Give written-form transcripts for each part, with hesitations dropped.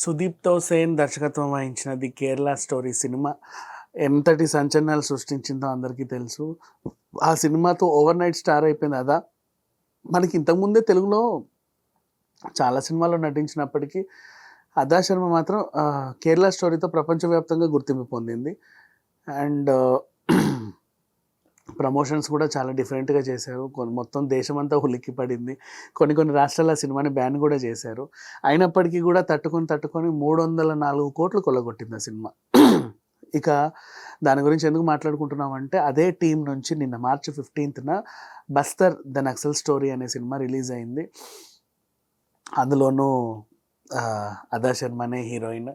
సుదీప్తో సేన్ దర్శకత్వం వహించిన Kerala story cinema ఎంతటి సంచలనాలు సృష్టించిందో అందరికీ తెలుసు. ఆ సినిమాతో ఓవర్ నైట్ స్టార్ అయిపోయింది అదా. మనకి ఇంతకుముందే తెలుగులో చాలా సినిమాల్లో నటించినప్పటికీ అదా శర్మ మాత్రం కేరళ స్టోరీతో ప్రపంచవ్యాప్తంగా గుర్తింపు పొందింది. అండ్ ప్రమోషన్స్ కూడా చాలా డిఫరెంట్గా చేశారు. మొత్తం దేశమంతా ఉలిక్కి పడింది. కొన్ని రాష్ట్రాల సినిమాని బ్యాన్ కూడా చేశారు. అయినప్పటికీ కూడా తట్టుకొని 304 కోట్లు కొల్లగొట్టింది ఆ సినిమా. ఇక దాని గురించి ఎందుకు మాట్లాడుకుంటున్నామంటే, అదే టీం నుంచి నిన్న మార్చి 15న బస్తర్ ద నక్సల్ స్టోరీ అనే సినిమా రిలీజ్ అయింది. అందులోనూ అదా శర్మనే హీరోయిన్.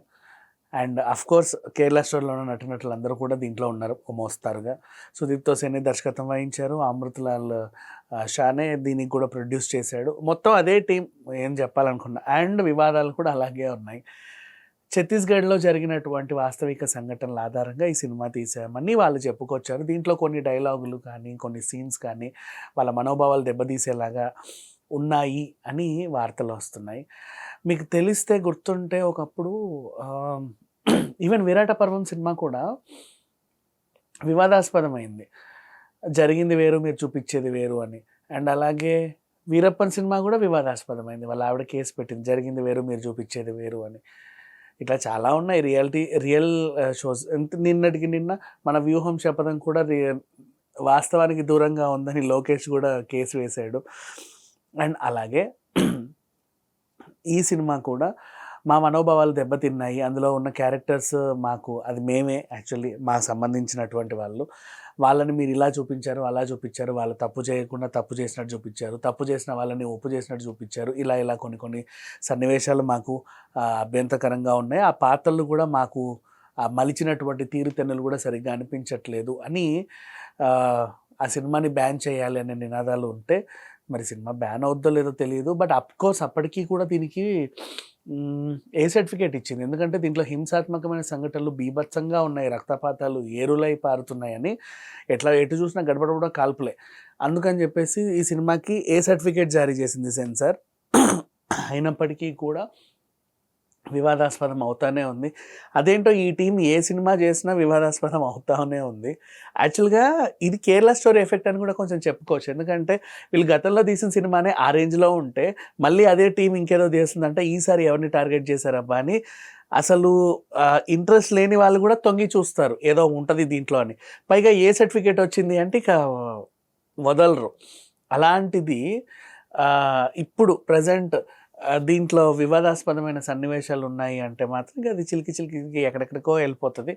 అండ్ కోర్స్ కేరళ స్టోరీలో నటినట్లు అందరూ కూడా దీంట్లో ఉన్నారు మోస్తారుగా. సుదీప్తో సేనే దర్శకత్వం వహించారు. అమృతలాల్ షానే దీనికి కూడా ప్రొడ్యూస్ చేశాడు. మొత్తం అదే టీం, ఏం చెప్పాలనుకున్నా. అండ్ వివాదాలు కూడా అలాగే ఉన్నాయి. ఛత్తీస్గఢ్లో జరిగినటువంటి వాస్తవిక సంఘటనల ఆధారంగా ఈ సినిమా తీసామని వాళ్ళు చెప్పుకొచ్చారు. దీంట్లో కొన్ని డైలాగులు కానీ, కొన్ని సీన్స్ కానీ వాళ్ళ మనోభావాలు దెబ్బతీసేలాగా ఉన్నాయి అని వార్తలు వస్తున్నాయి. మీకు తెలిస్తే గుర్తుంటే ఒకప్పుడు ఈవెన్ విరాట పర్వం సినిమా కూడా వివాదాస్పదమైంది. జరిగింది వేరు, మీరు చూపించేది వేరు అని. అండ్ అలాగే వీరప్పన్ సినిమా కూడా వివాదాస్పదమైంది. వాళ్ళ ఆవిడ కేసు పెట్టింది, జరిగింది వేరు, మీరు చూపించేది వేరు అని. ఇట్లా చాలా ఉన్నాయి రియల్ షోస్. నిన్నటికి నిన్న మన వ్యూహం శపథం కూడా వాస్తవానికి దూరంగా ఉందని లోకేష్ కూడా కేసు వేశాడు. అండ్ అలాగే ఈ సినిమా కూడా మా మనోభావాలు దెబ్బతిన్నాయి, అందులో ఉన్న క్యారెక్టర్స్ అది మేమే యాక్చువల్లీ మాకు సంబంధించినటువంటి వాళ్ళని మీరు ఇలా చూపించారు, అలా చూపించారు, వాళ్ళు తప్పు చేయకుండా తప్పు చేసినట్టు చూపించారు, తప్పు చేసిన వాళ్ళని ఒప్పు చేసినట్టు చూపించారు, ఇలా కొన్ని సన్నివేశాలు మాకు అభ్యంతరకరంగా ఉన్నాయి. ఆ పాత్రలు కూడా మాకు మలిచినటువంటి తీరుతెన్నులు కూడా సరిగ్గా అనిపించట్లేదు అని ఆ సినిమాని బ్యాన్ చేయాలి అనే నినాదాలు ఉంటే, మరి సినిమా బ్యాన్ అవుద్దో లేదో తెలియదు. బట్ అఫ్కోర్స్ అప్పటికీ కూడా దీనికి ఏ సర్టిఫికేట్ ఇచ్చింది. ఎందుకంటే దీంట్లో హింసాత్మకమైన సంఘటనలు బీభత్సంగా ఉన్నాయి, రక్తపాతాలు ఏరులై పారుతున్నాయని, ఎటు చూసినా గడబడ కాల్పులే. అందుకని చెప్పేసి ఈ సినిమాకి ఏ సర్టిఫికేట్ జారీ చేసింది సెన్సార్. అయినప్పటికీ కూడా వివాదాస్పదం అవుతానే ఉంది. అదేంటో ఈ టీం ఏ సినిమా చేసినా వివాదాస్పదం అవుతానే ఉంది. యాక్చువల్గా ఇది కేరళ స్టోరీ ఎఫెక్ట్ అని కూడా కొంచెం చెప్పుకోవచ్చు. ఎందుకంటే వీళ్ళు గతంలో తీసిన సినిమానే ఆ రేంజ్లో ఉంటే మళ్ళీ అదే టీం ఇంకేదో చేస్తుందంటే ఈసారి ఎవరిని టార్గెట్ చేశారబ్బా అని అసలు ఇంట్రెస్ట్ లేని వాళ్ళు కూడా తొంగి చూస్తారు, ఏదో ఉంటుంది దీంట్లో అని. పైగా ఏ సర్టిఫికేట్ వచ్చింది అంటే ఇక వదలరు. అలాంటిది ఇప్పుడు ప్రజెంట్ దీంట్లో వివాదాస్పదమైన సన్నివేశాలు ఉన్నాయి అంటే మాత్రం అది చిలికి ఎక్కడెక్కడికో వెళ్ళిపోతుంది.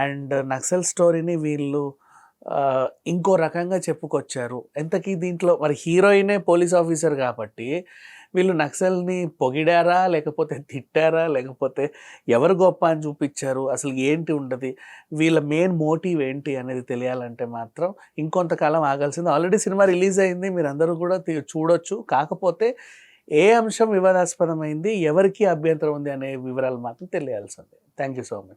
అండ్ నక్సల్ స్టోరీని వీళ్ళు ఇంకో రకంగా చెప్పుకొచ్చారు. ఎంతకీ దీంట్లో మరి హీరోయినే పోలీస్ ఆఫీసర్ కాబట్టి వీళ్ళు నక్సల్ని పొగిడారా, లేకపోతే తిట్టారా, లేకపోతే ఎవరు గొప్ప అని చూపించారు, అసలు ఏంటి ఉండదు, వీళ్ళ మెయిన్ మోటివ్ ఏంటి అనేది తెలియాలంటే మాత్రం ఇంకొంతకాలం ఆగాల్సింది. ఆల్రెడీ సినిమా రిలీజ్ అయింది, మీరు అందరూ కూడా చూడొచ్చు. కాకపోతే ఏ అంశం వివాదాస్పదమైంది, ఎవరికి అభ్యంతరం ఉంది అనే వివరాలు మాత్రం తెలియాల్సిందే. Thank you so much.